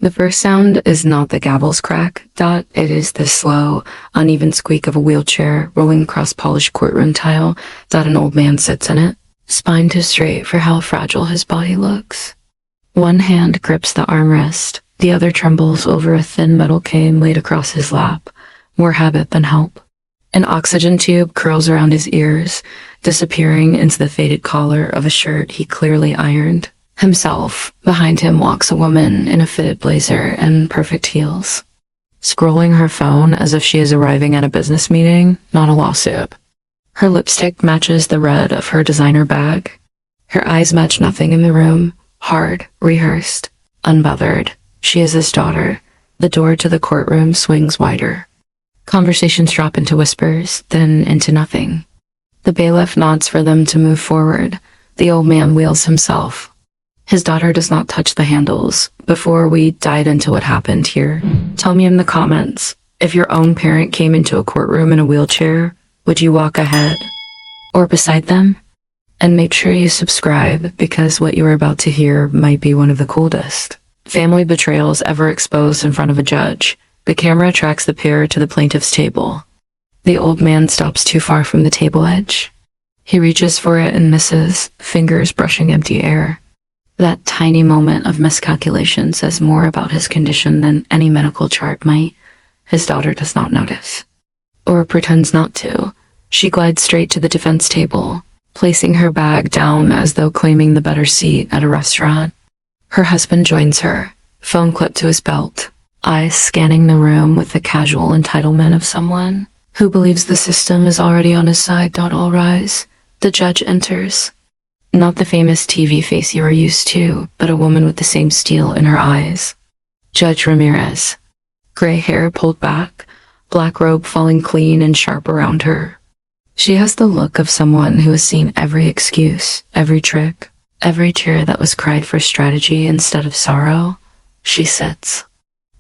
The first sound is not the gavel's crack, Dot. It is the slow, uneven squeak of a wheelchair rolling across polished courtroom tile. Dot, an old man sits in it, spine too straight for how fragile his body looks. One hand grips the armrest, the other trembles over a thin metal cane laid across his lap, more habit than help. An oxygen tube curls around his ears, disappearing into the faded collar of a shirt he clearly ironed. Himself, behind him walks a woman in a fitted blazer and perfect heels, scrolling her phone as if she is arriving at a business meeting, not a lawsuit. Her lipstick matches the red of her designer bag. Her eyes match nothing in the room, hard, rehearsed, unbothered. She is his daughter. The door to the courtroom swings wider. Conversations drop into whispers, then into nothing. The bailiff nods for them to move forward. The old man wheels himself. His daughter does not touch the handles. Before we dive into what happened here, tell me in the comments, if your own parent came into a courtroom in a wheelchair, would you walk ahead or beside them? And make sure you subscribe, because what you are about to hear might be one of the coolest family betrayals ever exposed in front of a judge. The camera tracks the pair to the plaintiff's table. The old man stops too far from the table edge. He reaches for it and misses, fingers brushing empty air. That tiny moment of miscalculation says more about his condition than any medical chart might. His daughter does not notice, or pretends not to. She glides straight to the defense table, placing her bag down as though claiming the better seat at a restaurant. Her husband joins her, phone clipped to his belt, eyes scanning the room with the casual entitlement of someone who believes the system is already on his side. All rise. The judge enters. Not the famous TV face you are used to, but a woman with the same steel in her eyes. Judge Ramirez. Gray hair pulled back, black robe falling clean and sharp around her. She has the look of someone who has seen every excuse, every trick, every tear that was cried for strategy instead of sorrow. She sits.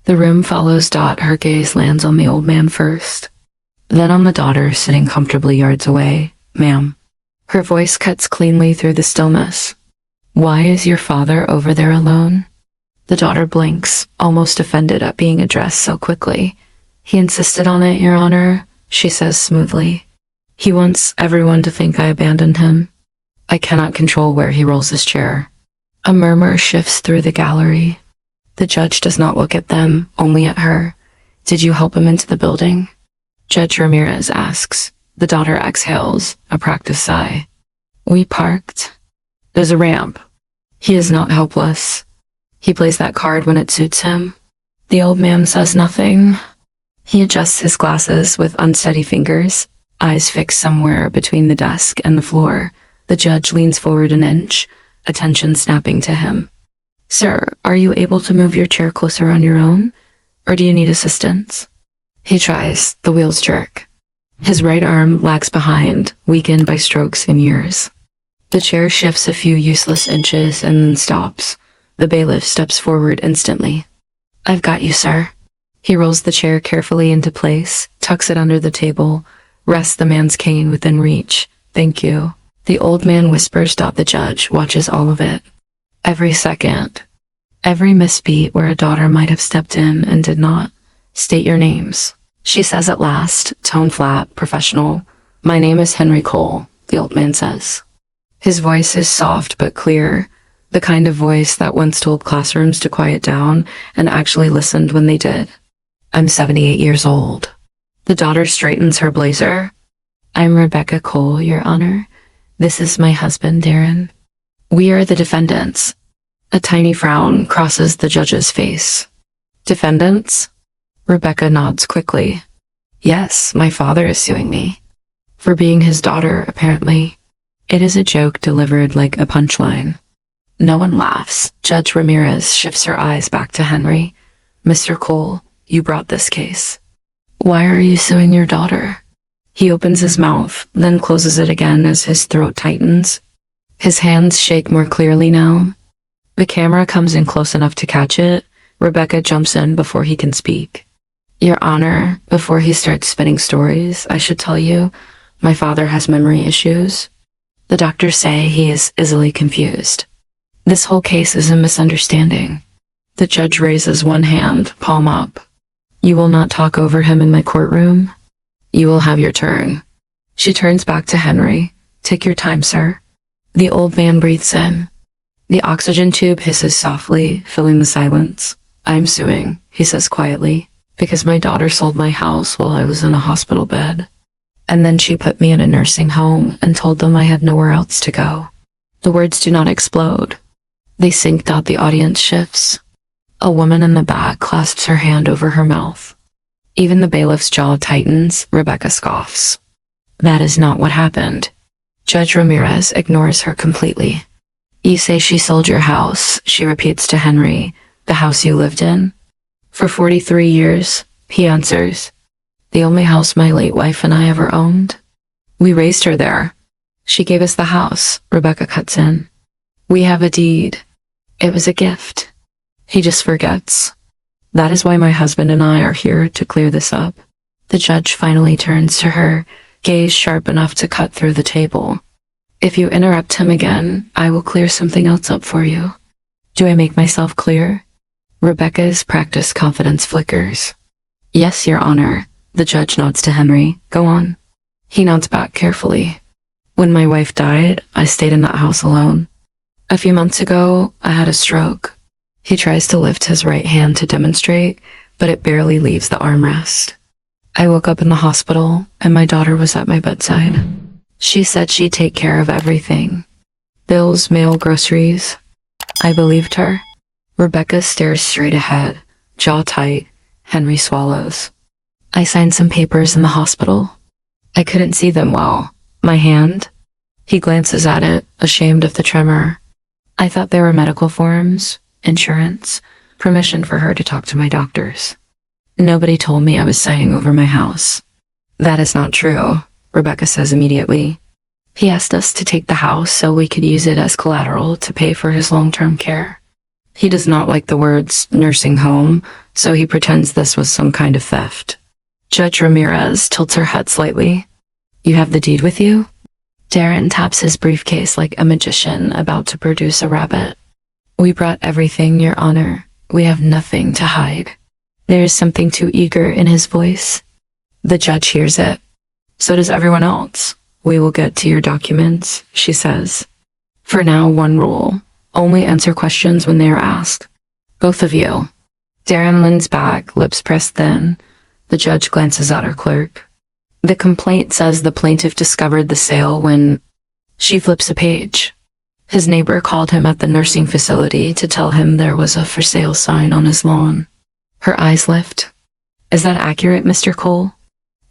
The room follows. Her gaze lands on the old man first, then on the daughter sitting comfortably yards away. Ma'am. Her voice cuts cleanly through the stillness. Why is your father over there alone? The daughter blinks, almost offended at being addressed so quickly. He insisted on it, Your Honor, she says smoothly. He wants everyone to think I abandoned him. I cannot control where he rolls his chair. A murmur shifts through the gallery. The judge does not look at them, only at her. Did you help him into the building? Judge Ramirez asks. The daughter exhales, a practiced sigh. We parked. There's a ramp. He is not helpless. He plays that card when it suits him. The old man says nothing. He adjusts his glasses with unsteady fingers, eyes fixed somewhere between the desk and the floor. The judge leans forward an inch, attention snapping to him. Sir, are you able to move your chair closer on your own? Or do you need assistance? He tries. The wheels jerk. His right arm lags behind, weakened by strokes and years. The chair shifts a few useless inches and then stops. The bailiff steps forward instantly. I've got you, sir. He rolls the chair carefully into place, tucks it under the table, rests the man's cane within reach. Thank you. The old man whispers. The judge watches all of it. Every second. Every misbeat where a daughter might have stepped in and did not. State your names. She says at last, tone flat, professional. My name is Henry Cole, the old man says. His voice is soft but clear, the kind of voice that once told classrooms to quiet down and actually listened when they did. I'm 78 years old. The daughter straightens her blazer. I'm Rebecca Cole, Your Honor. This is my husband, Darren. We are the defendants. A tiny frown crosses the judge's face. Defendants? Rebecca nods quickly. Yes, my father is suing me. For being his daughter, apparently. It is a joke delivered like a punchline. No one laughs. Judge Ramirez shifts her eyes back to Henry. Mr. Cole, you brought this case. Why are you suing your daughter? He opens his mouth, then closes it again as his throat tightens. His hands shake more clearly now. The camera comes in close enough to catch it. Rebecca jumps in before he can speak. Your Honor, before he starts spinning stories, I should tell you, my father has memory issues. The doctors say he is easily confused. This whole case is a misunderstanding. The judge raises one hand, palm up. You will not talk over him in my courtroom. You will have your turn. She turns back to Henry. Take your time, sir. The old man breathes in. The oxygen tube hisses softly, filling the silence. I'm suing, he says quietly, because my daughter sold my house while I was in a hospital bed. And then she put me in a nursing home and told them I had nowhere else to go. The words do not explode. They sink. The audience shifts. A woman in the back clasps her hand over her mouth. Even the bailiff's jaw tightens. Rebecca scoffs. That is not what happened. Judge Ramirez ignores her completely. You say she sold your house, she repeats to Henry. The house you lived in? For 43 years, he answers. The only house my late wife and I ever owned. We raised her there. She gave us the house, Rebecca cuts in. We have a deed. It was a gift. He just forgets. That is why my husband and I are here to clear this up. The judge finally turns to her, gaze sharp enough to cut through the table. If you interrupt him again, I will clear something else up for you. Do I make myself clear? Rebecca's practiced confidence flickers. Yes, Your Honor. The judge nods to Henry. Go on. He nods back carefully. When my wife died, I stayed in that house alone. A few months ago, I had a stroke. He tries to lift his right hand to demonstrate, but it barely leaves the armrest. I woke up in the hospital, and my daughter was at my bedside. She said she'd take care of everything. Bills, mail, groceries. I believed her. Rebecca stares straight ahead, jaw tight. Henry swallows. I signed some papers in the hospital. I couldn't see them well. My hand? He glances at it, ashamed of the tremor. I thought they were medical forms, insurance, permission for her to talk to my doctors. Nobody told me I was signing over my house. That is not true, Rebecca says immediately. He asked us to take the house so we could use it as collateral to pay for his long-term care. He does not like the words nursing home, so he pretends this was some kind of theft. Judge Ramirez tilts her head slightly. You have the deed with you? Darren taps his briefcase like a magician about to produce a rabbit. We brought everything, Your Honor. We have nothing to hide. There is something too eager in his voice. The judge hears it. So does everyone else. We will get to your documents, she says. For now, one rule. Only answer questions when they are asked. Both of you. Darren leans back, lips pressed thin. The judge glances at her clerk. The complaint says the plaintiff discovered the sale when... She flips a page. His neighbor called him at the nursing facility to tell him there was a for sale sign on his lawn. Her eyes lift. Is that accurate, Mr. Cole?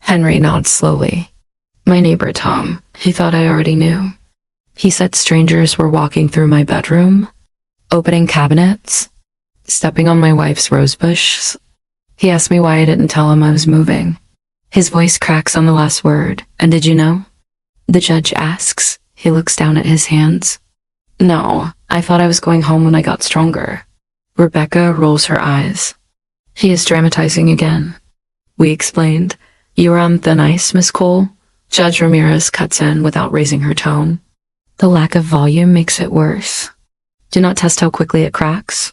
Henry nods slowly. My neighbor, Tom. He thought I already knew. He said strangers were walking through my bedroom, opening cabinets, stepping on my wife's rosebush. He asked me why I didn't tell him I was moving. His voice cracks on the last word. And did you know? The judge asks. He looks down at his hands. No, I thought I was going home when I got stronger. Rebecca rolls her eyes. He is dramatizing again. We explained. You were on thin ice, Miss Cole. Judge Ramirez cuts in without raising her tone. The lack of volume makes it worse. Do not test how quickly it cracks.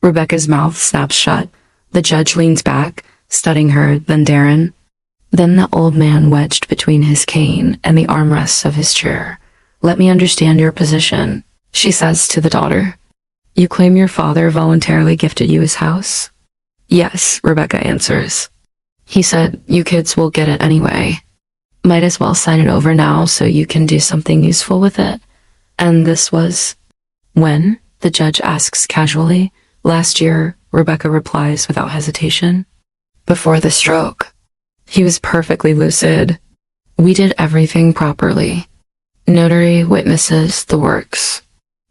Rebecca's mouth snaps shut. The judge leans back, studying her, then Darren. Then the old man wedged between his cane and the armrests of his chair. Let me understand your position, she says to the daughter. You claim your father voluntarily gifted you his house? Yes, Rebecca answers. He said, you kids will get it anyway. Might as well sign it over now so you can do something useful with it. And this was... When? The judge asks casually. Last year, Rebecca replies without hesitation. Before the stroke. He was perfectly lucid. We did everything properly. Notary, witnesses, the works.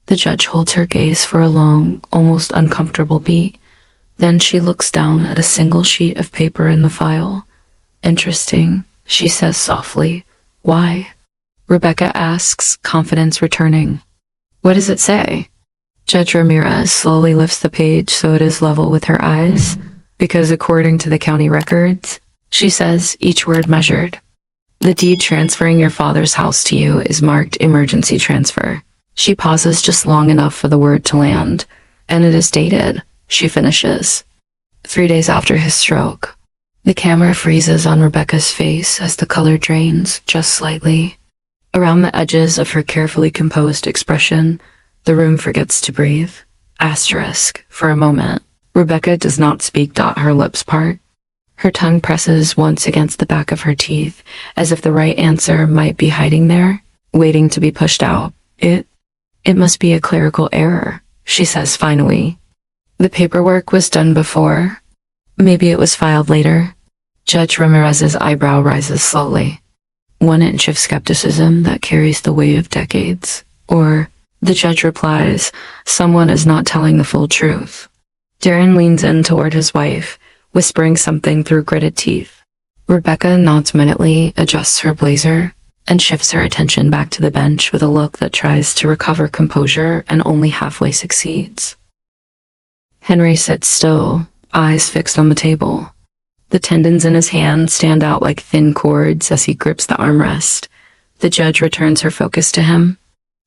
The judge holds her gaze for a long, almost uncomfortable beat. Then she looks down at a single sheet of paper in the file. Interesting, she says softly. Why? Rebecca asks, confidence returning. What does it say? Judge Ramirez slowly lifts the page so it is level with her eyes, because according to the county records, she says, each word measured. The deed transferring your father's house to you is marked emergency transfer. She pauses just long enough for the word to land, and it is dated. she finishes. 3 days after his stroke. The camera freezes on Rebecca's face as the color drains just slightly. Around the edges of her carefully composed expression, the room forgets to breathe. Asterisk. For a moment, Rebecca does not speak. Her lips part. Her tongue presses once against the back of her teeth, as if the right answer might be hiding there, waiting to be pushed out. It must be a clerical error, she says finally. The paperwork was done before. Maybe it was filed later. Judge Ramirez's eyebrow rises slowly. 1 inch of skepticism that carries the weight of decades. Or, the judge replies, someone is not telling the full truth. Darren leans in toward his wife, whispering something through gritted teeth. Rebecca nods minutely, adjusts her blazer, and shifts her attention back to the bench with a look that tries to recover composure and only halfway succeeds. Henry sits still, eyes fixed on the table. The tendons in his hand stand out like thin cords as he grips the armrest. The judge returns her focus to him.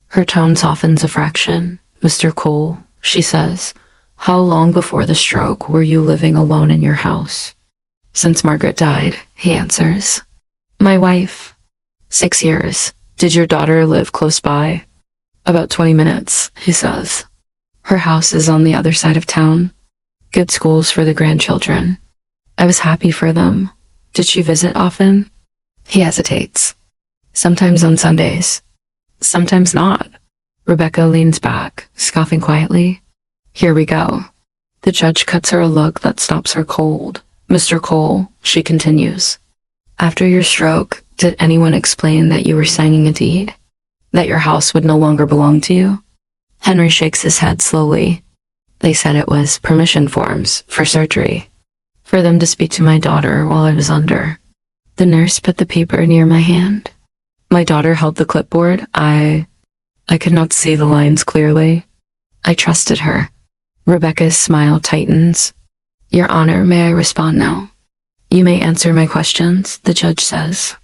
Her tone softens a fraction. Mr. Cole, she says, how long before the stroke were you living alone in your house? Since Margaret died, he answers. My wife. 6 years. Did your daughter live close by? About 20 minutes, he says. Her house is on the other side of town. Good schools for the grandchildren. I was happy for them. Did she visit often? He hesitates. Sometimes on Sundays. Sometimes not. Rebecca leans back, scoffing quietly. Here we go. The judge cuts her a look that stops her cold. Mr. Cole, she continues. After your stroke, did anyone explain that you were signing a deed? That your house would no longer belong to you? Henry shakes his head slowly. They said it was permission forms for surgery. For them to speak to my daughter while I was under. The nurse put the paper near my hand. My daughter held the clipboard. I could not see the lines clearly. I trusted her. Rebecca's smile tightens. Your Honor, may I respond now? You may answer my questions, the judge says.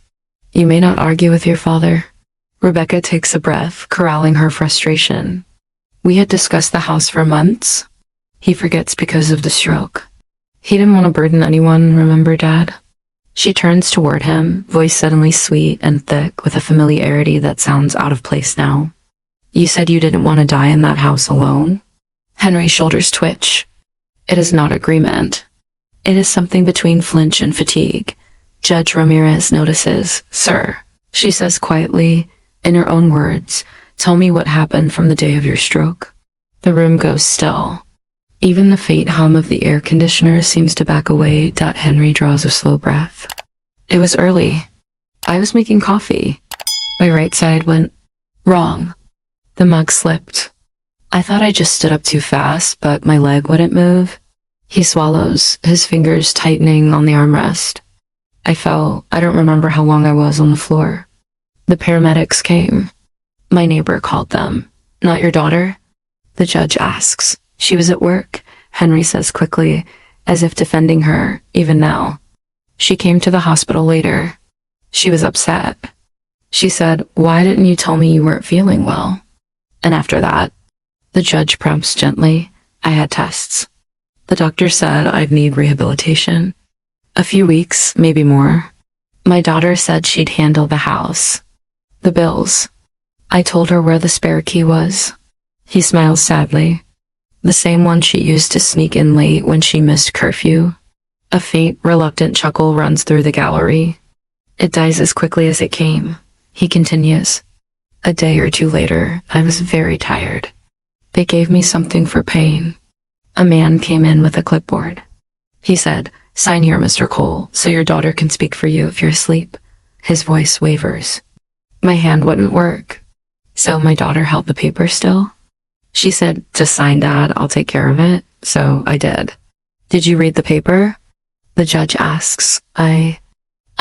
You may not argue with your father. Rebecca takes a breath, corralling her frustration. We had discussed the house for months. He forgets because of the stroke. He didn't want to burden anyone, remember, Dad? She turns toward him, voice suddenly sweet and thick with a familiarity that sounds out of place now. You said you didn't want to die in that house alone? Henry's shoulders twitch. It is not agreement. It is something between flinch and fatigue. Judge Ramirez notices. Sir, she says quietly, in her own words, tell me what happened from the day of your stroke. The room goes still. Even the faint hum of the air conditioner seems to back away. Henry draws a slow breath. It was early. I was making coffee. My right side went wrong. The mug slipped. I thought I just stood up too fast, but my leg wouldn't move. He swallows, his fingers tightening on the armrest. I fell. I don't remember how long I was on the floor. The paramedics came. My neighbor called them. Not your daughter? The judge asks. She was at work, Henry says quickly, as if defending her, even now. She came to the hospital later. She was upset. She said, why didn't you tell me you weren't feeling well? And after that, the judge prompts gently, I had tests. The doctor said I'd need rehabilitation. A few weeks, maybe more. My daughter said she'd handle the house. The bills. I told her where the spare key was. He smiles sadly. The same one she used to sneak in late when she missed curfew. A faint, reluctant chuckle runs through the gallery. It dies as quickly as it came. He continues. A day or two later, I was very tired. They gave me something for pain. A man came in with a clipboard. He said, sign here, Mr. Cole, so your daughter can speak for you if you're asleep. His voice wavers. My hand wouldn't work. So my daughter held the paper still. She said, just sign, Dad, I'll take care of it. So I did. Did you read the paper? The judge asks. I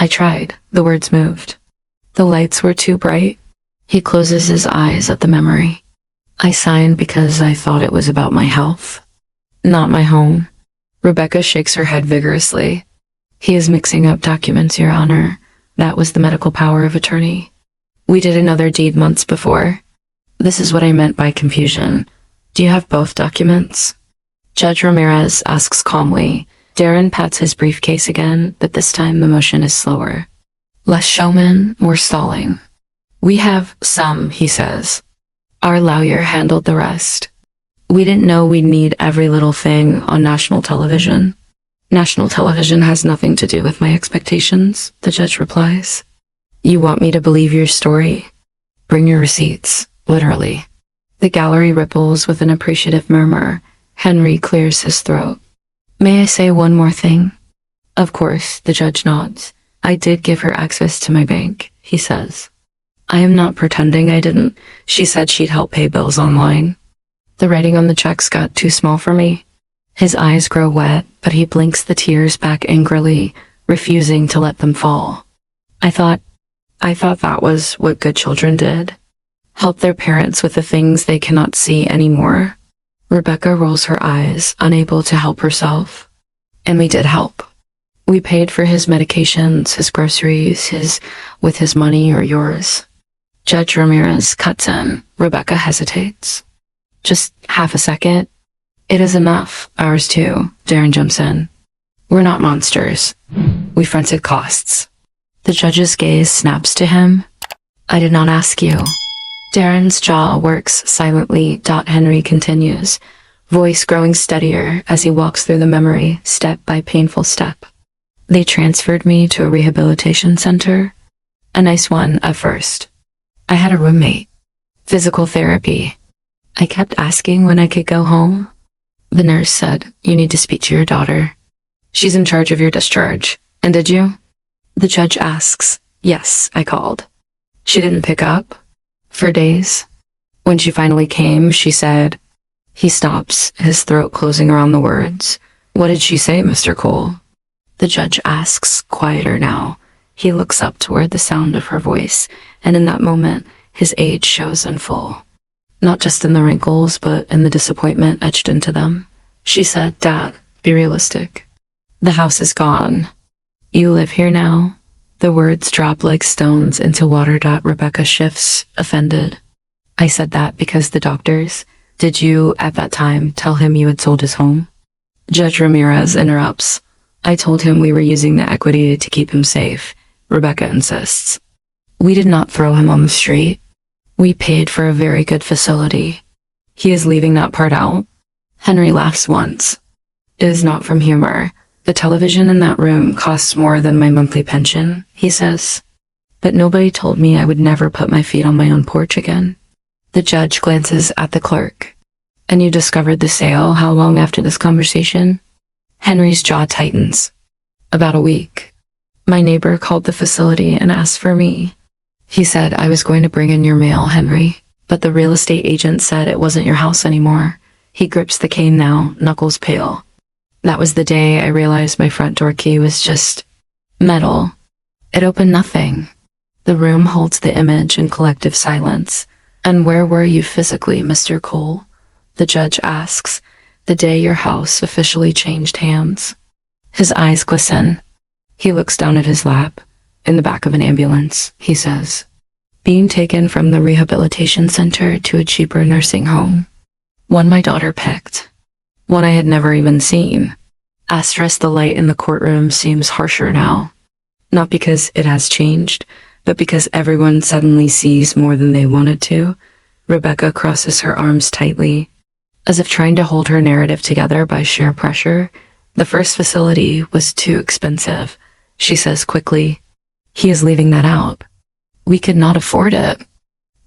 tried. The words moved. The lights were too bright. He closes his eyes at the memory. I signed because I thought it was about my health. Not my home. Rebecca shakes her head vigorously. He is mixing up documents, Your Honor. That was the medical power of attorney. We did another deed months before. This is what I meant by confusion. Do you have both documents? Judge Ramirez asks calmly. Darren pats his briefcase again, but this time the motion is slower. Less showman, more stalling. We have some, he says. Our lawyer handled the rest. We didn't know we'd need every little thing on national television. National television has nothing to do with my expectations, the judge replies. You want me to believe your story? Bring your receipts, literally. The gallery ripples with an appreciative murmur. Henry clears his throat. May I say one more thing? Of course, the judge nods. I did give her access to my bank, he says. I am not pretending I didn't. She said she'd help pay bills online. The writing on the checks got too small for me. His eyes grow wet, but he blinks the tears back angrily, refusing to let them fall. I thought that was what good children did. Help their parents with the things they cannot see anymore. Rebecca rolls her eyes, unable to help herself. And we did help. We paid for his medications, his groceries, with his money or yours. Judge Ramirez cuts in. Rebecca hesitates. Just half a second. It is enough. Ours too. Darren jumps in. We're not monsters. We fronted costs. The judge's gaze snaps to him. I did not ask you. Darren's jaw works silently. Henry continues, voice growing steadier as he walks through the memory, step by painful step. They transferred me to a rehabilitation center. A nice one at first. I had a roommate. Physical therapy. I kept asking when I could go home. The nurse said, you need to speak to your daughter. She's in charge of your discharge. And did you? The judge asks. Yes, I called. She didn't pick up. For days. When she finally came, she said, he stops, his throat closing around the words. What did she say, Mr. Cole? The judge asks, quieter now. He looks up toward the sound of her voice, and in that moment, his age shows in full. Not just in the wrinkles, but in the disappointment etched into them. She said, Dad, be realistic. The house is gone. You live here now. The words drop like stones into water. Rebecca shifts, offended. I said that because the doctors. Did you, at that time, tell him you had sold his home? Judge Ramirez interrupts. I told him we were using the equity to keep him safe. Rebecca insists. We did not throw him on the street. We paid for a very good facility. He is leaving that part out. Henry laughs once. It is not from humor. The television in that room costs more than my monthly pension, he says. But nobody told me I would never put my feet on my own porch again. The judge glances at the clerk. And you discovered the sale how long after this conversation? Henry's jaw tightens. About a week. My neighbor called the facility and asked for me. He said I was going to bring in your mail, Henry. But the real estate agent said it wasn't your house anymore. He grips the cane now, knuckles pale. That was the day I realized my front door key was just metal. It opened nothing. The room holds the image in collective silence. And where were you physically, Mr. Cole? The judge asks, the day your house officially changed hands. His eyes glisten. He looks down at his lap. In the back of an ambulance, he says. Being taken from the rehabilitation center to a cheaper nursing home. One my daughter picked. One I had never even seen. Asterisk, the light in the courtroom seems harsher now. Not because it has changed, but because everyone suddenly sees more than they wanted to. Rebecca crosses her arms tightly, as if trying to hold her narrative together by sheer pressure. The first facility was too expensive, she says quickly. He is leaving that out. We could not afford it.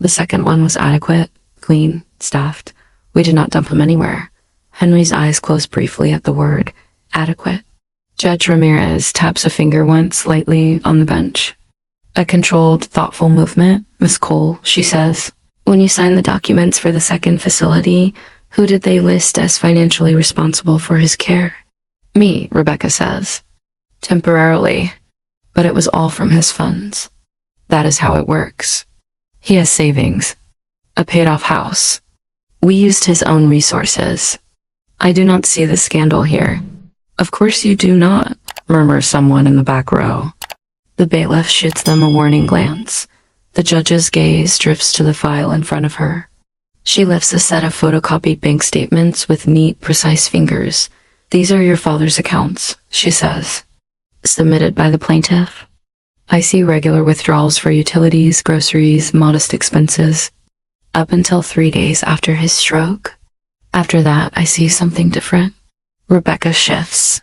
The second one was adequate, clean, staffed. We did not dump him anywhere. Henry's eyes close briefly at the word, adequate. Judge Ramirez taps a finger once lightly on the bench. A controlled, thoughtful movement, Miss Cole, she says. When you signed the documents for the second facility, who did they list as financially responsible for his care? Me, Rebecca says. Temporarily. But it was all from his funds. That is how it works. He has savings. A paid-off house. We used his own resources. I do not see the scandal here. Of course you do not, murmurs someone in the back row. The bailiff shoots them a warning glance. The judge's gaze drifts to the file in front of her. She lifts a set of photocopied bank statements with neat, precise fingers. These are your father's accounts, she says. Submitted by the plaintiff. I see regular withdrawals for utilities, groceries, modest expenses. Up until 3 days after his stroke. After that, I see something different. Rebecca shifts.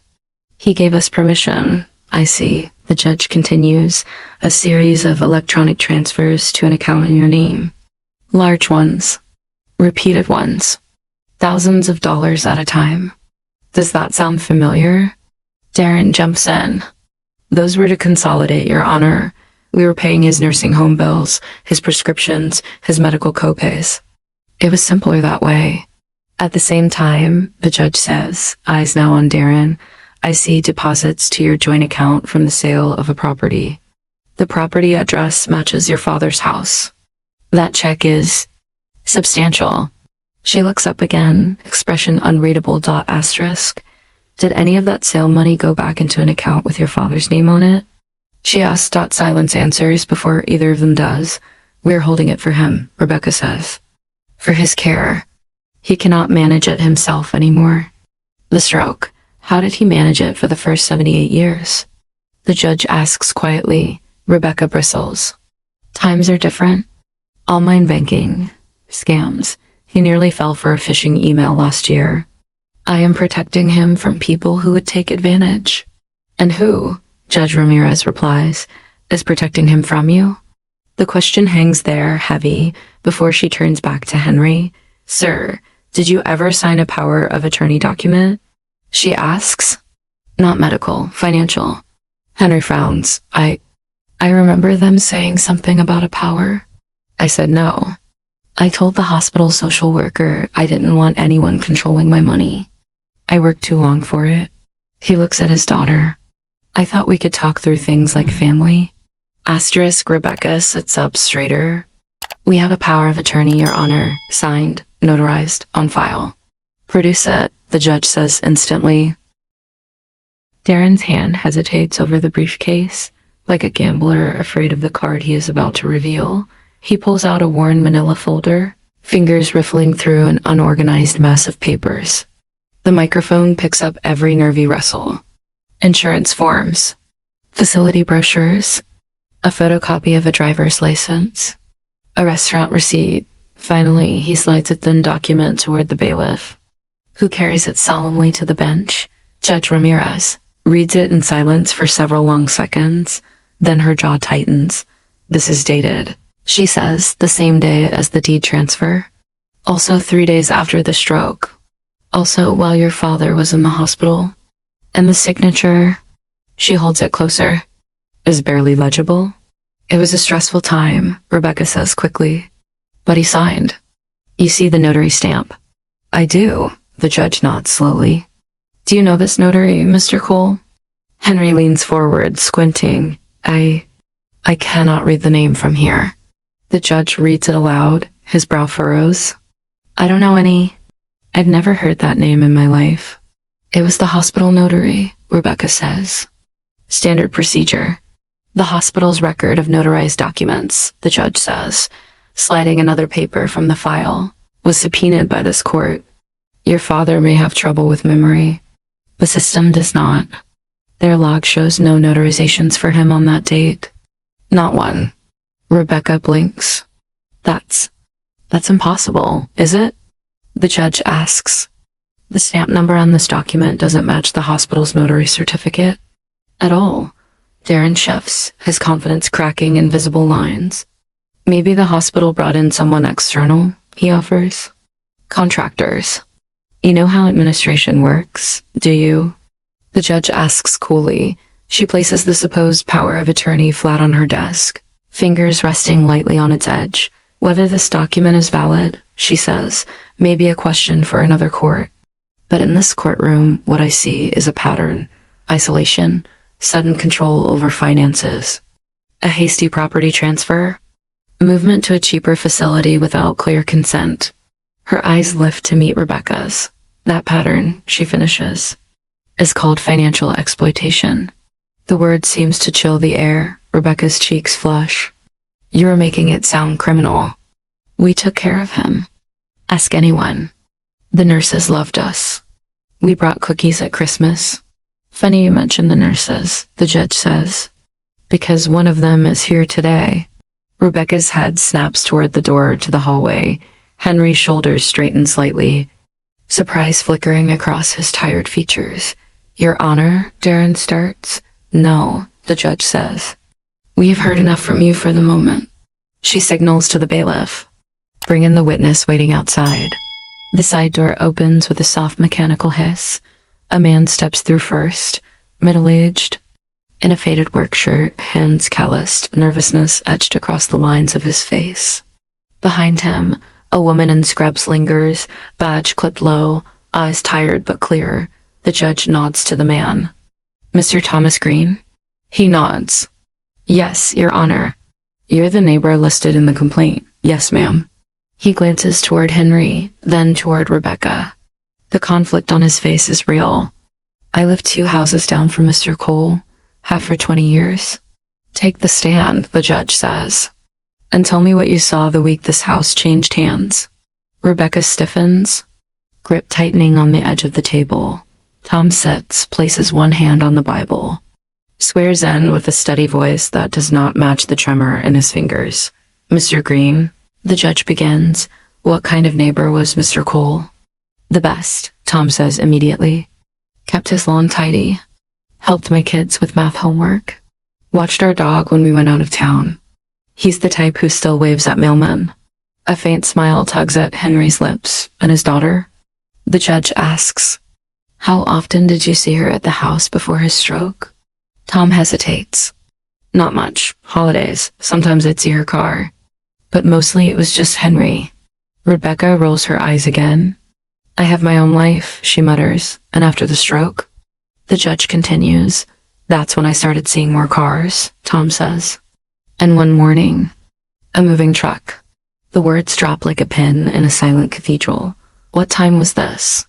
He gave us permission. I see, the judge continues, a series of electronic transfers to an account in your name. Large ones. Repeated ones. Thousands of dollars at a time. Does that sound familiar? Darren jumps in. Those were to consolidate, Your Honor. We were paying his nursing home bills, his prescriptions, his medical copays. It was simpler that way. At the same time, the judge says, eyes now on Darren, I see deposits to your joint account from the sale of a property. The property address matches your father's house. That check is substantial. She looks up again, expression unreadable. Asterisk. Did any of that sale money go back into an account with your father's name on it? She asks. Silence answers before either of them does. We're holding it for him, Rebecca says. For his care. He cannot manage it himself anymore. The stroke. How did he manage it for the first 78 years? The judge asks quietly. Rebecca bristles. Times are different. Online banking. Scams. He nearly fell for a phishing email last year. I am protecting him from people who would take advantage. And who, Judge Ramirez replies, is protecting him from you? The question hangs there, heavy, before she turns back to Henry. Sir, did you ever sign a power of attorney document? She asks. Not medical, financial. Henry frowns. I remember them saying something about a power. I said no. I told the hospital social worker I didn't want anyone controlling my money. I worked too long for it. He looks at his daughter. I thought we could talk through things like family. Asterisk. Rebecca sits up straighter. We have a power of attorney, Your Honor, signed, notarized, on file. Produce it, the judge says instantly. Darren's hand hesitates over the briefcase, like a gambler afraid of the card he is about to reveal. He pulls out a worn manila folder, fingers riffling through an unorganized mess of papers. The microphone picks up every nervy rustle. Insurance forms. Facility brochures. A photocopy of a driver's license. A restaurant receipt. Finally, he slides a thin document toward the bailiff, who carries it solemnly to the bench. Judge Ramirez reads it in silence for several long seconds. Then her jaw tightens. This is dated, she says, the same day as the deed transfer. Also 3 days after the stroke. Also while your father was in the hospital. And the signature, she holds it closer, is barely legible. It was a stressful time, Rebecca says quickly. But he signed. You see the notary stamp? I do, the judge nods slowly. Do you know this notary, Mr. Cole? Henry leans forward, squinting. I cannot read the name from here. The judge reads it aloud, his brow furrows. I don't know any. I've never heard that name in my life. It was the hospital notary, Rebecca says. Standard procedure. The hospital's record of notarized documents, the judge says, sliding another paper from the file, was subpoenaed by this court. Your father may have trouble with memory. The system does not. Their log shows no notarizations for him on that date. Not one. Rebecca blinks. That's impossible, is it? The judge asks. The stamp number on this document doesn't match the hospital's notary certificate at all. Darren shifts, his confidence cracking in visible lines. Maybe the hospital brought in someone external, he offers. Contractors. You know how administration works, do you? The judge asks coolly. She places the supposed power of attorney flat on her desk, fingers resting lightly on its edge. Whether this document is valid, she says, may be a question for another court. But in this courtroom, what I see is a pattern. Isolation, sudden control over finances, a hasty property transfer, movement to a cheaper facility without clear consent. Her eyes lift to meet Rebecca's. That pattern, she finishes, is called financial exploitation. The word seems to chill the air. Rebecca's cheeks flush. You're making it sound criminal. We took care of him. Ask anyone. The nurses loved us. We brought cookies at Christmas. Funny you mention the nurses, the judge says, because one of them is here today. Rebecca's head snaps toward the door to the hallway. Henry's shoulders straighten slightly, surprise flickering across his tired features. Your Honor, Darren starts. No, the judge says. We've heard enough from you for the moment. She signals to the bailiff. Bring in the witness waiting outside. The side door opens with a soft mechanical hiss. A man steps through first, middle-aged, in a faded work shirt, hands calloused, nervousness etched across the lines of his face. Behind him, a woman in scrubs lingers, badge clipped low, eyes tired but clear. The judge nods to the man. Mr. Thomas Green? He nods. Yes, Your Honor. You're the neighbor listed in the complaint. Yes, ma'am. He glances toward Henry, then toward Rebecca. The conflict on his face is real. I lived 2 houses down from Mr. Cole, have for 20 years. Take the stand, the judge says, and tell me what you saw the week this house changed hands. Rebecca stiffens, grip tightening on the edge of the table. Tom sits, places one hand on the Bible, swears in with a steady voice that does not match the tremor in his fingers. Mr. Green, the judge begins, what kind of neighbor was Mr. Cole? The best, Tom says immediately. Kept his lawn tidy. Helped my kids with math homework. Watched our dog when we went out of town. He's the type who still waves at mailmen. A faint smile tugs at Henry's lips. And his daughter? The judge asks. How often did you see her at the house before his stroke? Tom hesitates. Not much. Holidays. Sometimes I'd see her car. But mostly it was just Henry. Rebecca rolls her eyes again. I have my own life, she mutters, and after the stroke? The judge continues. That's when I started seeing more cars, Tom says. And one morning, a moving truck. The words drop like a pin in a silent cathedral. What time was this?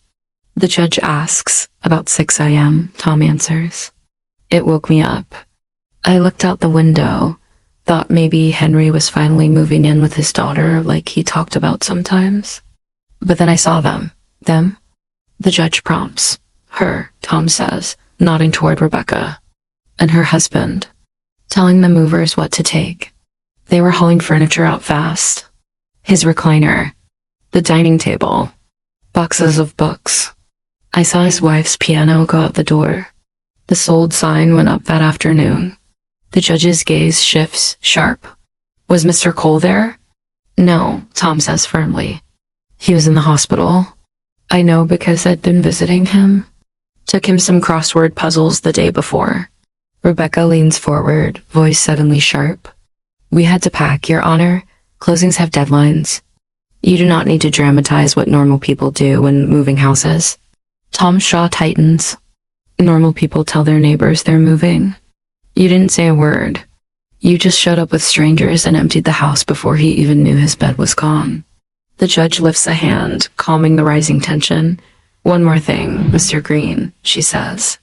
The judge asks. About 6 a.m., Tom answers. It woke me up. I looked out the window, thought maybe Henry was finally moving in with his daughter like he talked about sometimes. But then I saw them. Them? The judge prompts. Her, Tom says, nodding toward Rebecca. And her husband, telling the movers what to take. They were hauling furniture out fast. His recliner, the dining table, boxes of books. I saw his wife's piano go out the door. The sold sign went up that afternoon. The judge's gaze shifts, sharp. Was Mr. Cole there? No, Tom says firmly. He was in the hospital. I know because I'd been visiting him. Took him some crossword puzzles the day before. Rebecca leans forward, voice suddenly sharp. We had to pack, Your Honor. Closings have deadlines. You do not need to dramatize what normal people do when moving houses. Tom's jaw tightens. Normal people tell their neighbors they're moving. You didn't say a word. You just showed up with strangers and emptied the house before he even knew his bed was gone. The judge lifts a hand, calming the rising tension. One more thing, Mr. Green, she says.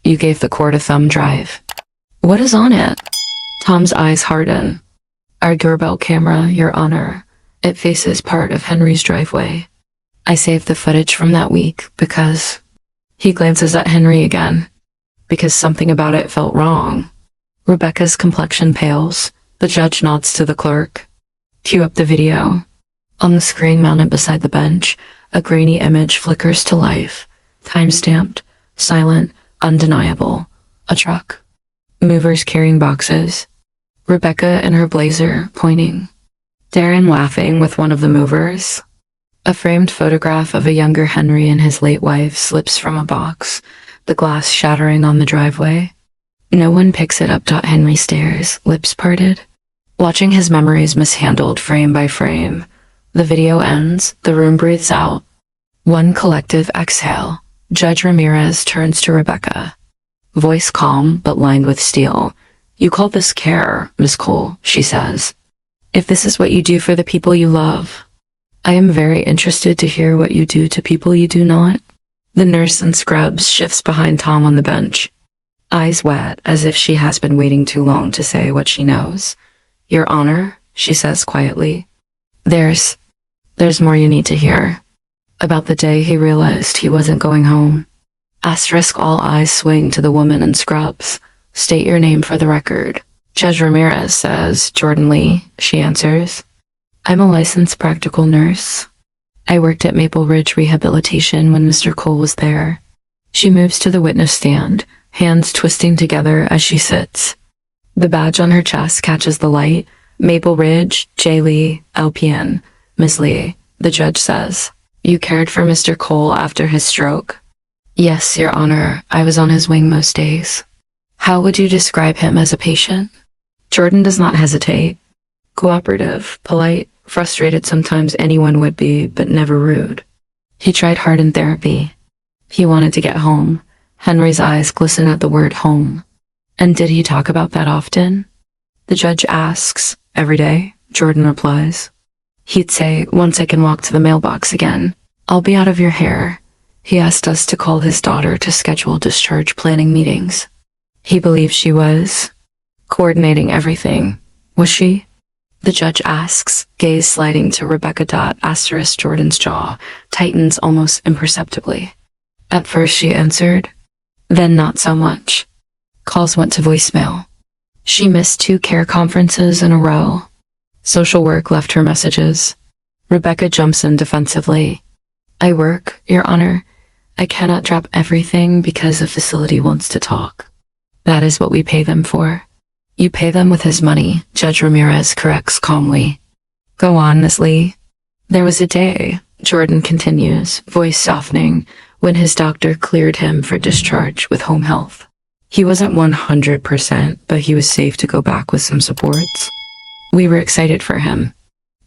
You gave the court a thumb drive. What is on it? Tom's eyes harden. Our doorbell camera, Your Honor. It faces part of Henry's driveway. I saved the footage from that week because... He glances at Henry again. Because something about it felt wrong. Rebecca's complexion pales. The judge nods to the clerk. Cue up the video. On the screen mounted beside the bench, a grainy image flickers to life. Time-stamped, silent, undeniable. A truck. Movers carrying boxes. Rebecca in her blazer, pointing. Darren laughing with one of the movers. A framed photograph of a younger Henry and his late wife slips from a box, the glass shattering on the driveway. No one picks it up. Henry stares, lips parted, watching his memories mishandled frame by frame. The video ends, the room breathes out. One collective exhale. Judge Ramirez turns to Rebecca. Voice calm, but lined with steel. You call this care, Miss Cole, she says. If this is what you do for the people you love, I am very interested to hear what you do to people you do not. The nurse in scrubs shifts behind Tom on the bench. Eyes wet, as if she has been waiting too long to say what she knows. Your Honor, she says quietly. There's There's more you need to hear. About the day he realized he wasn't going home. Asterisk, all eyes swing to the woman in scrubs. State your name for the record. Judge Ramirez says, Jordan Lee, she answers. I'm a licensed practical nurse. I worked at Maple Ridge Rehabilitation when Mr. Cole was there. She moves to the witness stand, hands twisting together as she sits. The badge on her chest catches the light. Maple Ridge, J. Lee, LPN. Miss Lee, the judge says. You cared for Mr. Cole after his stroke? Yes, Your Honor. I was on his wing most days. How would you describe him as a patient? Jordan does not hesitate. Cooperative, polite, frustrated sometimes anyone would be, but never rude. He tried hard in therapy. He wanted to get home. Henry's eyes glisten at the word home. And did he talk about that often? The judge asks. Every day, Jordan replies. He'd say, once I can walk to the mailbox again, I'll be out of your hair. He asked us to call his daughter to schedule discharge planning meetings. He believed she was coordinating everything. Was she? The judge asks, gaze sliding to Rebecca. Asterisk, Jordan's jaw tightens almost imperceptibly. At first she answered, then not so much. Calls went to voicemail. She missed 2 care conferences in a row. Social work left her messages. Rebecca jumps in defensively. I work, Your Honor. I cannot drop everything because the facility wants to talk. That is what we pay them for. You pay them with his money, Judge Ramirez corrects calmly. Go on, Miss Lee. There was a day, Jordan continues, voice softening, when his doctor cleared him for discharge with home health. He wasn't 100%, but he was safe to go back with some supports. We were excited for him.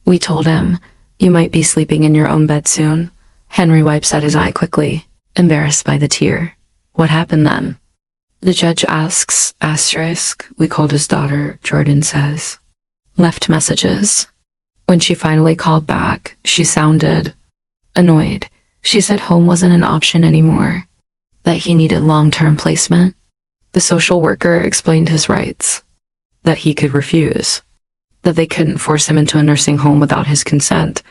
We told him, you might be sleeping in your own bed soon. Henry wipes at his eye quickly, embarrassed by the tear. What happened then? The judge asks, asterisk, we called his daughter, Jordan says. Left messages. When she finally called back, she sounded annoyed. She said home wasn't an option anymore, that he needed long-term placement. The social worker explained his rights, that he could refuse, that they couldn't force him into a nursing home without his consent.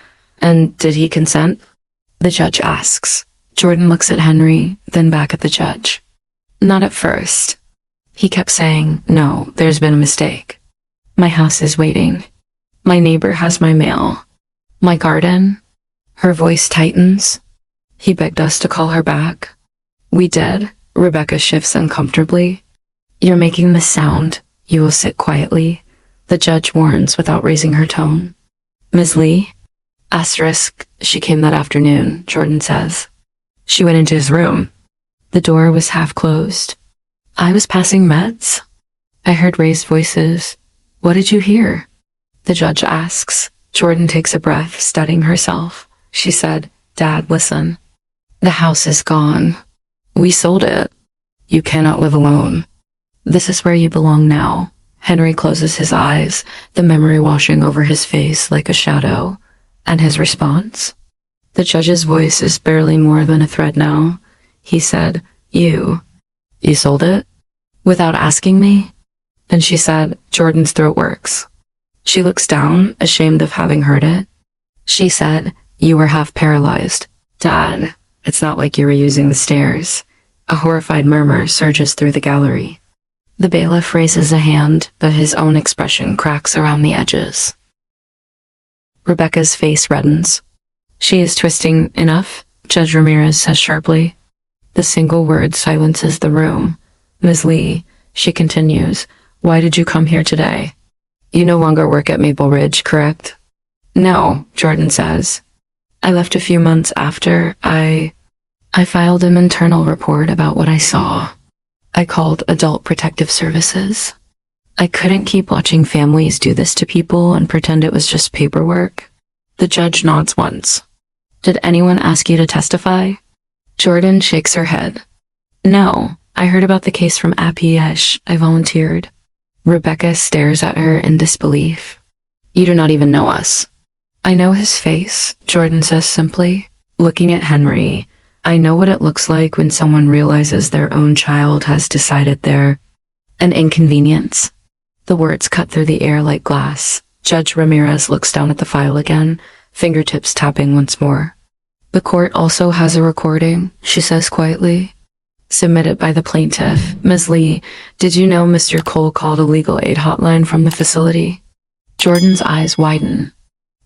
And did he consent? The judge asks. Jordan looks at Henry, then back at the judge. Not at first. He kept saying, no, there's been a mistake. My house is waiting. My neighbor has my mail. My garden. Her voice tightens. He begged us to call her back. We did. Rebecca shifts uncomfortably. You're making this sound. You will sit quietly. The judge warns without raising her tone. Ms. Lee? Asterisk, she came that afternoon, Jordan says. She went into his room. The door was half closed. I was passing meds. I heard raised voices. What did you hear? The judge asks. Jordan takes a breath, studying herself. She said, Dad, listen. The house is gone. We sold it. You cannot live alone. This is where you belong now. Henry closes his eyes, the memory washing over his face like a shadow. And his response? The judge's voice is barely more than a thread now. He said, You sold it? Without asking me? And she said, Jordan's throat works. She looks down, ashamed of having heard it. She said, you were half paralyzed. Dad, it's not like you were using the stairs. A horrified murmur surges through the gallery. The bailiff raises a hand, but his own expression cracks around the edges. Rebecca's face reddens. She is twisting enough, Judge Ramirez says sharply. The single word silences the room. Ms. Lee, she continues, why did you come here today? You no longer work at Maple Ridge, correct? No, Jordan says. I left a few months after I filed an internal report about what I saw. I called Adult Protective Services. I couldn't keep watching families do this to people and pretend it was just paperwork. The judge nods once. Did anyone ask you to testify? Jordan shakes her head. No, I heard about the case from Apiesh. I volunteered. Rebecca stares at her in disbelief. You do not even know us. I know his face, Jordan says simply. Looking at Henry, I know what it looks like when someone realizes their own child has decided they're an inconvenience. The words cut through the air like glass. Judge Ramirez looks down at the file again, fingertips tapping once more. The court also has a recording, she says quietly. Submitted by the plaintiff. Ms. Lee, did you know Mr. Cole called a legal aid hotline from the facility? Jordan's eyes widen.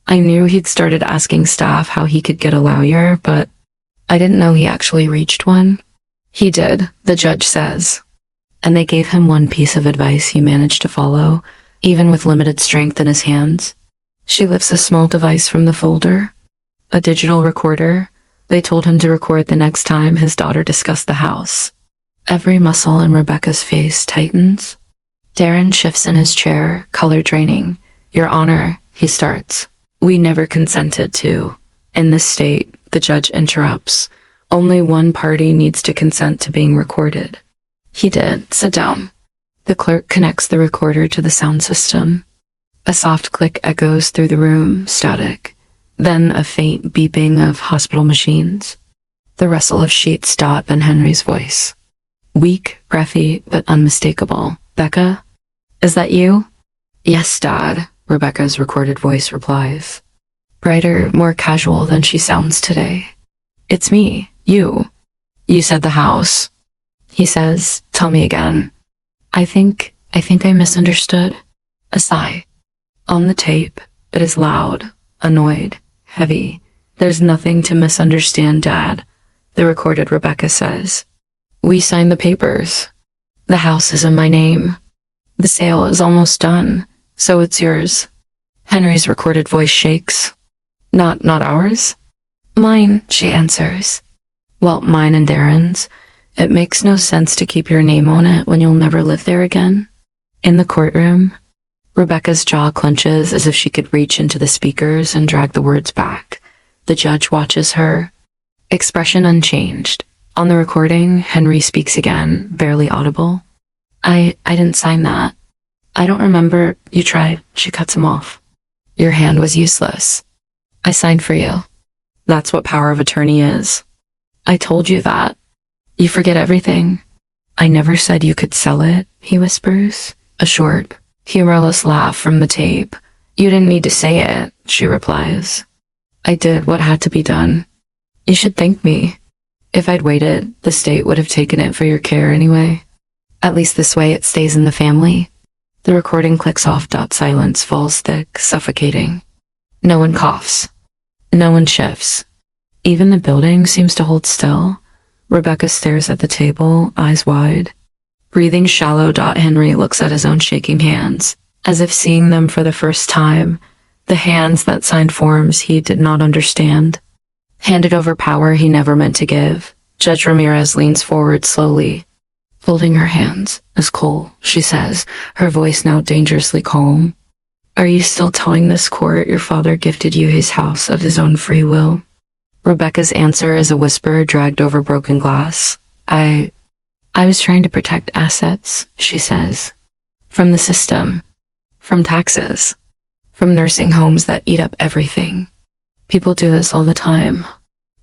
I knew he'd started asking staff how he could get a lawyer, but I didn't know he actually reached one. He did, the judge says. And they gave him one piece of advice he managed to follow, even with limited strength in his hands. She lifts a small device from the folder. A digital recorder. They told him to record the next time his daughter discussed the house. Every muscle in Rebecca's face tightens. Darren shifts in his chair, color draining. Your Honor, he starts. We never consented to. In this state, the judge interrupts. Only one party needs to consent to being recorded. He did. Sit down. The clerk connects the recorder to the sound system. A soft click echoes through the room, static. Then a faint beeping of hospital machines. The rustle of sheets, then Henry's voice. Weak, breathy, but unmistakable. Becca? Is that you? Yes, Dad, Rebecca's recorded voice replies. Brighter, more casual than she sounds today. It's me, you. You said the house. He says, tell me again. I think I misunderstood. A sigh. On the tape, it is loud, annoyed, heavy. There's nothing to misunderstand, Dad, the recorded Rebecca says. We signed the papers. The house is in my name. The sale is almost done, so it's yours. Henry's recorded voice shakes. Not ours? Mine, she answers. Well, mine and Darren's. It makes no sense to keep your name on it when you'll never live there again. In the courtroom, Rebecca's jaw clenches as if she could reach into the speakers and drag the words back. The judge watches her, expression unchanged. On the recording, Henry speaks again, barely audible. I didn't sign that. I don't remember. You tried. She cuts him off. Your hand was useless. I signed for you. That's what power of attorney is. I told you that. You forget everything. I never said you could sell it, he whispers. A short, humorless laugh from the tape. You didn't need to say it, she replies. I did what had to be done. You should thank me. If I'd waited, the state would have taken it for your care anyway. At least this way it stays in the family. The recording clicks off. Silence falls thick, suffocating. No one coughs. No one shifts. Even the building seems to hold still. Rebecca stares at the table, eyes wide. Breathing shallow. Henry looks at his own shaking hands, as if seeing them for the first time. The hands that signed forms he did not understand. Handed over power he never meant to give. Judge Ramirez leans forward slowly, folding her hands. As Cole, she says, her voice now dangerously calm. Are you still telling this court your father gifted you his house of his own free will? Rebecca's answer is a whisper dragged over broken glass. I was trying to protect assets, she says. From the system. From taxes. From nursing homes that eat up everything. People do this all the time.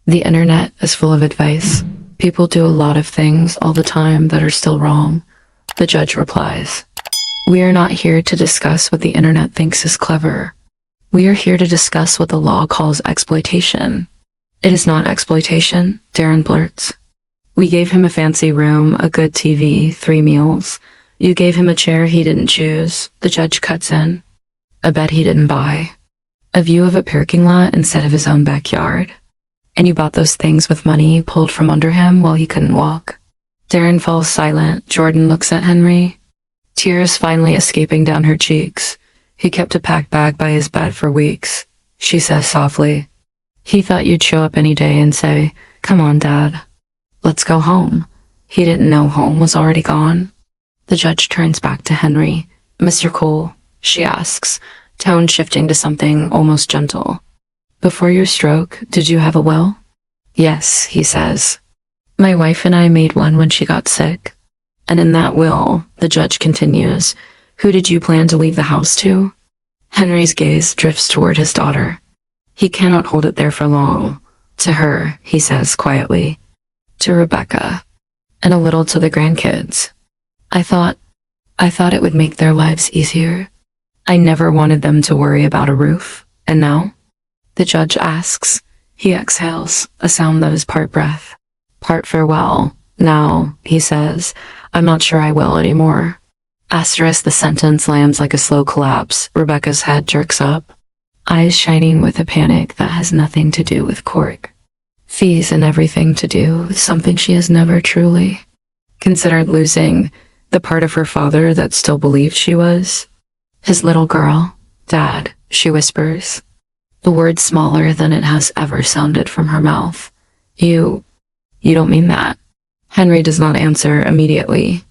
The internet is full of advice. People do a lot of things all the time that are still wrong. The judge replies. We are not here to discuss what the internet thinks is clever. We are here to discuss what the law calls exploitation. It is not exploitation, Darren blurts. We gave him a fancy room, a good TV, 3 meals. You gave him a chair he didn't choose. The judge cuts in. A bed he didn't buy. A view of a parking lot instead of his own backyard. And you bought those things with money pulled from under him while he couldn't walk. Darren falls silent. Jordan looks at Henry. Tears finally escaping down her cheeks. He kept a packed bag by his bed for weeks. She says softly. He thought you'd show up any day and say, come on, Dad. Let's go home. He didn't know home was already gone. The judge turns back to Henry. Mr. Cole, she asks, tone shifting to something almost gentle. Before your stroke, did you have a will? Yes, he says. My wife and I made one when she got sick. And in that will, the judge continues, who did you plan to leave the house to? Henry's gaze drifts toward his daughter. He cannot hold it there for long. To her, he says quietly. To Rebecca. And a little to the grandkids. I thought it would make their lives easier. I never wanted them to worry about a roof. And now? The judge asks. He exhales, a sound that is part breath, part farewell. Now, he says, I'm not sure I will anymore. Asterisk, the sentence lands like a slow collapse. Rebecca's head jerks up, eyes shining with a panic that has nothing to do with court. Fees and everything to do with something she has never truly considered losing, the part of her father that still believed she was his little girl. Dad, she whispers, the word smaller than it has ever sounded from her mouth. You don't mean that. Henry does not answer immediately.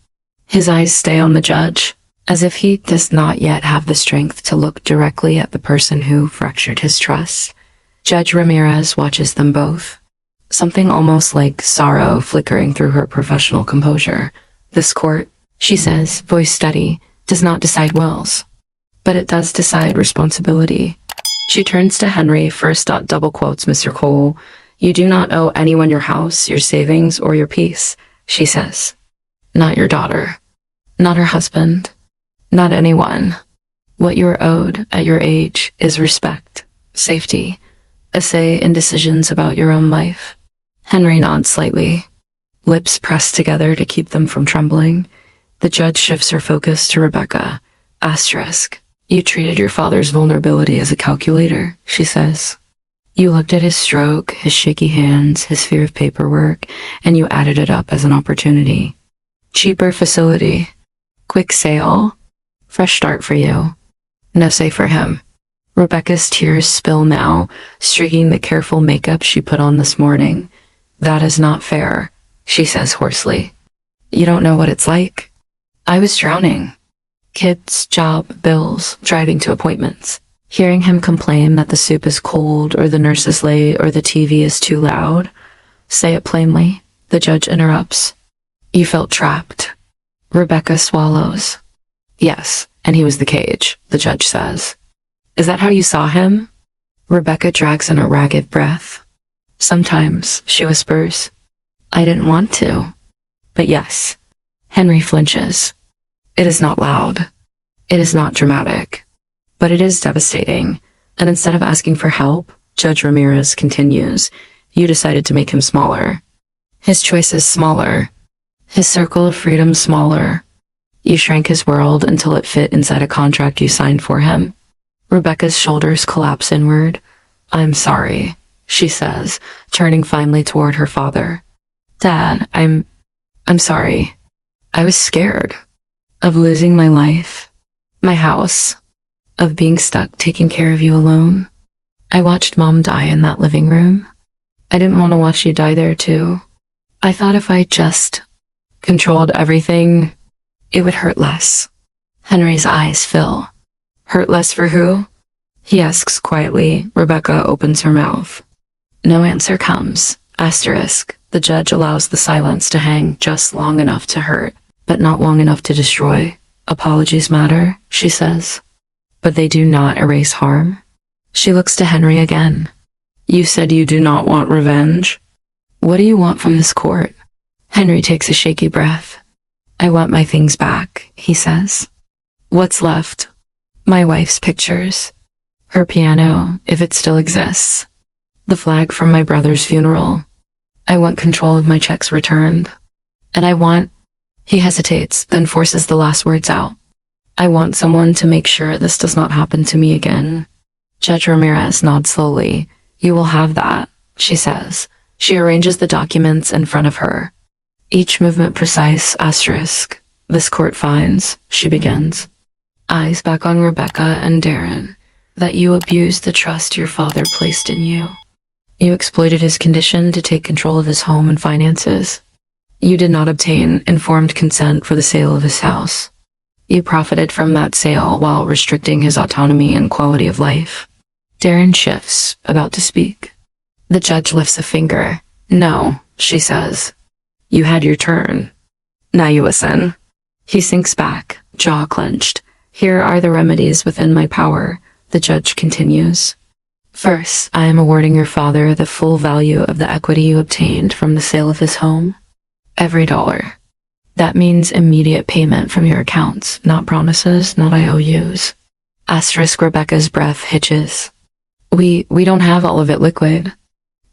His eyes stay on the judge, as if he does not yet have the strength to look directly at the person who fractured his trust. Judge Ramirez watches them both, something almost like sorrow flickering through her professional composure. This court, she says, voice steady, does not decide wills, but it does decide responsibility. She turns to Henry, first double quotes Mr. Cole. You do not owe anyone your house, your savings, or your peace, she says. Not your daughter, not her husband, not anyone. What you are owed at your age is respect, safety, a say in decisions about your own life. Henry nods slightly, lips pressed together to keep them from trembling. The judge shifts her focus to Rebecca. Asterisk. You treated your father's vulnerability as a calculator, she says. You looked at his stroke, his shaky hands, his fear of paperwork, and you added it up as an opportunity. Cheaper facility, quick sale, fresh start for you. No say for him. Rebecca's tears spill now, streaking the careful makeup she put on this morning. That is not fair, she says hoarsely. You don't know what it's like. I was drowning. Kids, job, bills, driving to appointments. Hearing him complain that the soup is cold or the nurse is late or the TV is too loud. Say it plainly, the judge interrupts. You felt trapped. Rebecca swallows. Yes, and he was the cage, the judge says. Is that how you saw him? Rebecca drags in a ragged breath. Sometimes, she whispers. I didn't want to. But yes. Henry flinches. It is not loud. It is not dramatic. But it is devastating. And instead of asking for help, Judge Ramirez continues. You decided to make him smaller. His choices smaller. His circle of freedom smaller. You shrank his world until it fit inside a contract you signed for him. Rebecca's shoulders collapse inward. I'm sorry, she says, turning finally toward her father. Dad, I'm sorry. I was scared of losing my life, my house, of being stuck taking care of you alone. I watched Mom die in that living room. I didn't want to watch you die there too. I thought if I just controlled everything, it would hurt less. Henry's eyes fill. Hurt less for who? He asks quietly. Rebecca opens her mouth. No answer comes. Asterisk. The judge allows the silence to hang just long enough to hurt, but not long enough to destroy. Apologies matter, she says. But they do not erase harm. She looks to Henry again. You said you do not want revenge. What do you want from this court? Henry takes a shaky breath. I want my things back, he says. What's left? My wife's pictures. Her piano, if it still exists. The flag from my brother's funeral. I want control of my checks returned. And I want... He hesitates, then forces the last words out. I want someone to make sure this does not happen to me again. Judge Ramirez nods slowly. You will have that, she says. She arranges the documents in front of her. Each movement precise, asterisk. This court finds, she begins. Eyes back on Rebecca and Darren. That you abused the trust your father placed in you. You exploited his condition to take control of his home and finances. You did not obtain informed consent for the sale of his house. You profited from that sale while restricting his autonomy and quality of life. Darren shifts, about to speak. The judge lifts a finger. No, she says. You had your turn. Now you listen. He sinks back, jaw clenched. Here are the remedies within my power, the judge continues. First, I am awarding your father the full value of the equity you obtained from the sale of his home. Every dollar. That means immediate payment from your accounts, not promises, not IOUs. Asterisk. Rebecca's breath hitches. We don't have all of it liquid.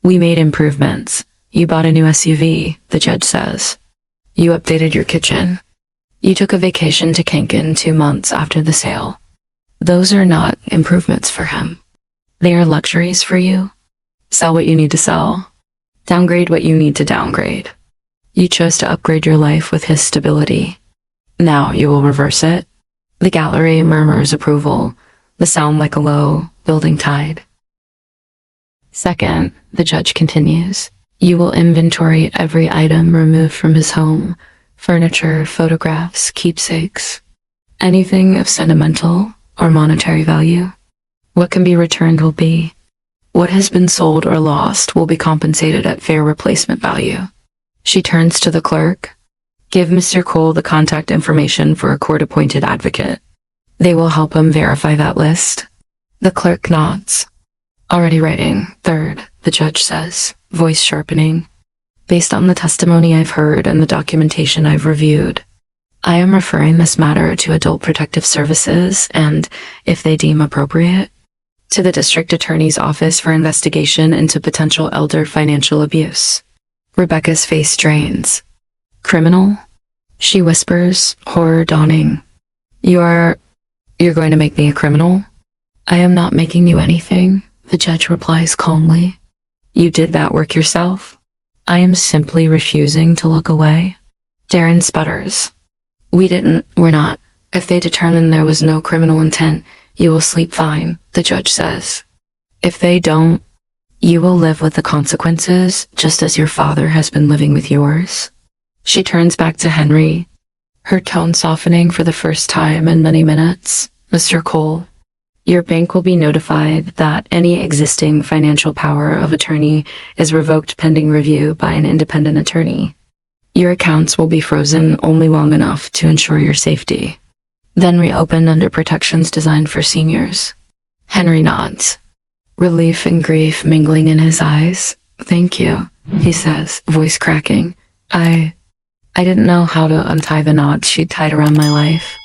We made improvements. You bought a new SUV, the judge says. You updated your kitchen. You took a vacation to Cancun 2 months after the sale. Those are not improvements for him. They are luxuries for you. Sell what you need to sell. Downgrade what you need to downgrade. You chose to upgrade your life with his stability. Now you will reverse it. The gallery murmurs approval, the sound like a low, building tide. Second, the judge continues, you will inventory every item removed from his home, furniture, photographs, keepsakes, anything of sentimental or monetary value. What can be returned will be. What has been sold or lost will be compensated at fair replacement value. She turns to the clerk. Give Mr. Cole the contact information for a court-appointed advocate. They will help him verify that list. The clerk nods. Already writing. Third, the judge says, voice sharpening. Based on the testimony I've heard and the documentation I've reviewed, I am referring this matter to Adult Protective Services and, if they deem appropriate, to the District Attorney's Office for investigation into potential elder financial abuse. Rebecca's face drains. Criminal? She whispers, horror dawning. You're going to make me a criminal? I am not making you anything, the judge replies calmly. You did that work yourself. I am simply refusing to look away. Darren sputters. We're not. If they determine there was no criminal intent, you will sleep fine, the judge says. If they don't, you will live with the consequences, just as your father has been living with yours. She turns back to Henry, her tone softening for the first time in many minutes. Mr. Cole, your bank will be notified that any existing financial power of attorney is revoked pending review by an independent attorney. Your accounts will be frozen only long enough to ensure your safety, then reopened under protections designed for seniors. Henry nods, relief and grief mingling in his eyes. Thank you, he says, voice cracking. I didn't know how to untie the knots she'd tied around my life.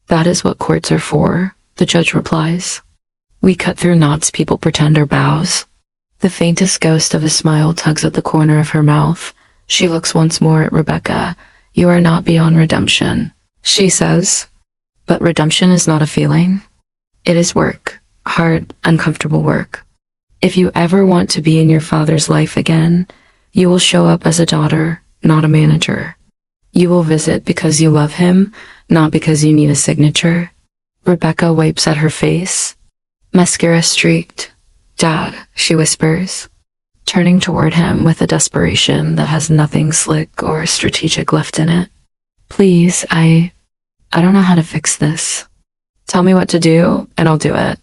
That is what courts are for, the judge replies. We cut through knots people pretend are bows. The faintest ghost of a smile tugs at the corner of her mouth. She looks once more at Rebecca. You are not beyond redemption, she says. But redemption is not a feeling. It is work. Hard, uncomfortable work. If you ever want to be in your father's life again, you will show up as a daughter, not a manager. You will visit because you love him, not because you need a signature. Rebecca wipes at her face. Mascara streaked. Dad, she whispers, turning toward him with a desperation that has nothing slick or strategic left in it. Please, I don't know how to fix this. Tell me what to do, and I'll do it.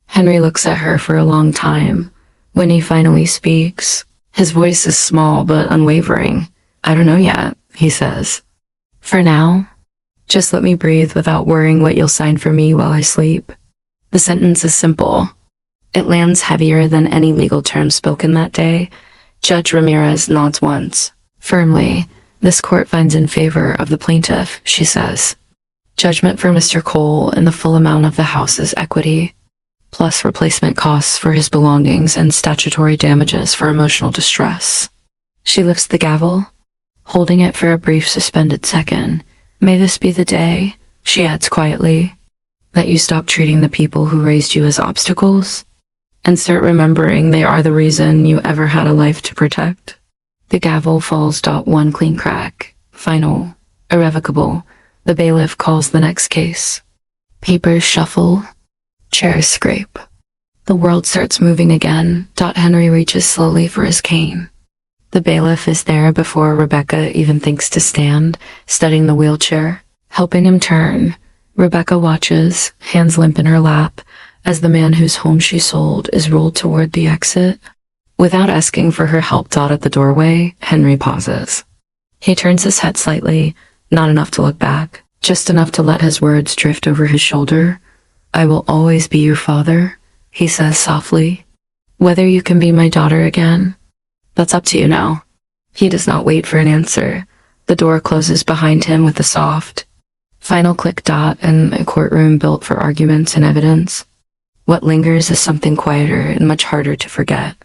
Henry looks at her for a long time. When he finally speaks, his voice is small but unwavering. I don't know yet, he says. For now, just let me breathe without worrying what you'll sign for me while I sleep. The sentence is simple. It lands heavier than any legal term spoken that day. Judge Ramirez nods once. Firmly, this court finds in favor of the plaintiff, she says. Judgment for Mr. Cole in the full amount of the house's equity, plus replacement costs for his belongings and statutory damages for emotional distress. She lifts the gavel, holding it for a brief suspended second. May this be the day, she adds quietly, that you stop treating the people who raised you as obstacles and start remembering they are the reason you ever had a life to protect. The gavel falls. One clean crack. Final. Irrevocable. The bailiff calls the next case. Papers shuffle. Chairs scrape. The world starts moving again. Henry reaches slowly for his cane. The bailiff is there before Rebecca even thinks to stand, studying the wheelchair, helping him turn. Rebecca watches, hands limp in her lap, as the man whose home she sold is rolled toward the exit. Without asking for her help. At the doorway, Henry pauses. He turns his head slightly, not enough to look back, just enough to let his words drift over his shoulder. I will always be your father, he says softly. Whether you can be my daughter again, that's up to you now. He does not wait for an answer. The door closes behind him with a soft, final click. In a courtroom built for arguments and evidence. What lingers is something quieter and much harder to forget.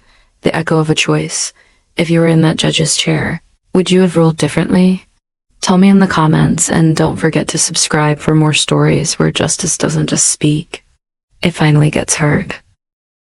The echo of a choice. If you were in that judge's chair, would you have ruled differently? Tell me in the comments, and don't forget to subscribe for more stories where justice doesn't just speak, it finally gets heard.